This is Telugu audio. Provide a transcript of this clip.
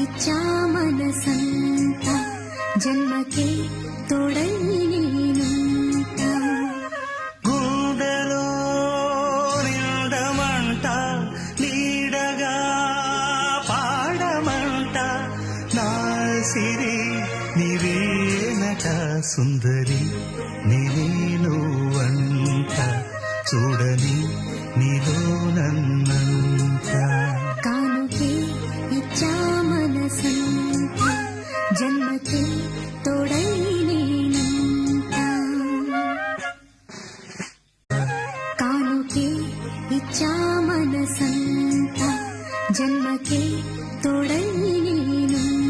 ఇచ్చా మనసంత జన్మకే తోడై నేనుంటా గుండెలో నిండమంట నీడగా పాడమంట నా సిరి నీవేనట సుందరి నేనేను వంట చూడని నీలో నన్నంత కానుకే ఇచ్చా మనసంత జన్మకే తోడై నేనుంటా కానుకే ఇచ్చా మనసంత జన్మకే తోడై నేనుంటా